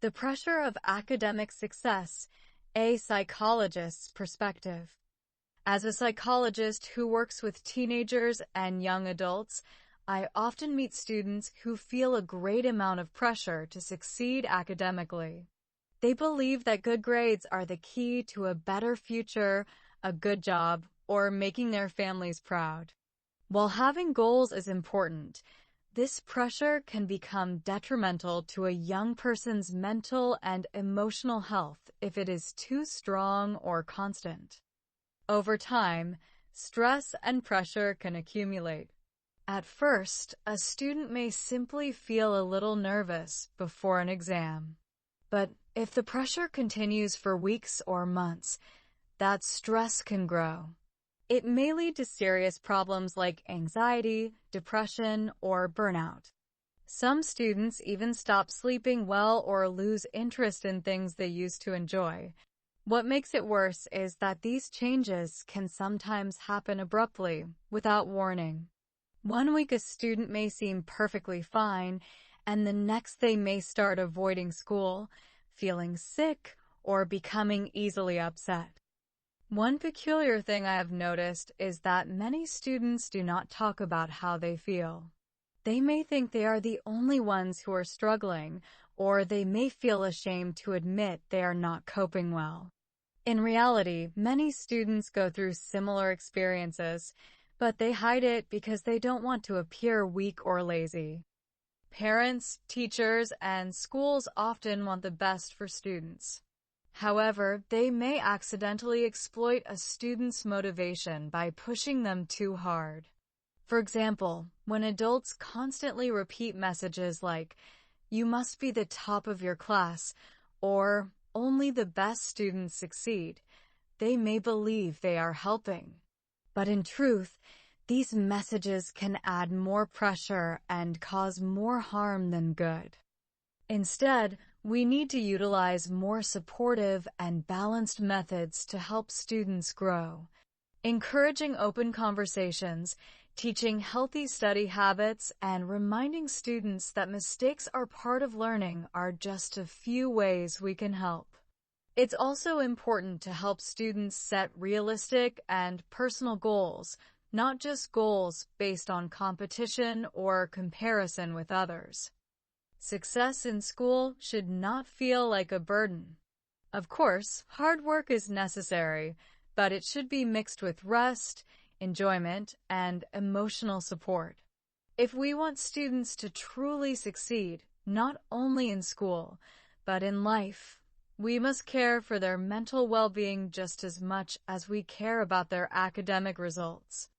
The pressure of academic success, a psychologist's perspective. As a psychologist who works with teenagers and young adults, I often meet students who feel a great amount of pressure to succeed academically. They believe that good grades are the key to a better future, a good job, or making their families proud. While having goals is important, this pressure can become detrimental to a young person's mental and emotional health if it is too strong or constant. Over time, stress and pressure can accumulate. At first, a student may simply feel a little nervous before an exam. But if the pressure continues for weeks or months, that stress can grow. It may lead to serious problems like anxiety, depression, or burnout. Some students even stop sleeping well or lose interest in things they used to enjoy. What makes it worse is that these changes can sometimes happen abruptly, without warning. One week a student may seem perfectly fine, and the next they may start avoiding school, feeling sick, or becoming easily upset. One peculiar thing I have noticed is that many students do not talk about how they feel. They may think they are the only ones who are struggling, or they may feel ashamed to admit they are not coping well. In reality, many students go through similar experiences, but they hide it because they don't want to appear weak or lazy. Parents, teachers, and schools often want the best for students. However, they may accidentally exploit a student's motivation by pushing them too hard. For example, when adults constantly repeat messages like, "You must be the top of your class," or "Only the best students succeed," they may believe they are helping. But in truth, these messages can add more pressure and cause more harm than good. Instead, we need to utilize more supportive and balanced methods to help students grow. Encouraging open conversations, teaching healthy study habits, and reminding students that mistakes are part of learning are just a few ways we can help. It's also important to help students set realistic and personal goals, not just goals based on competition or comparison with others. Success in school should not feel like a burden. Of course, hard work is necessary, but it should be mixed with rest, enjoyment, and emotional support. If we want students to truly succeed, not only in school, but in life, we must care for their mental well-being just as much as we care about their academic results.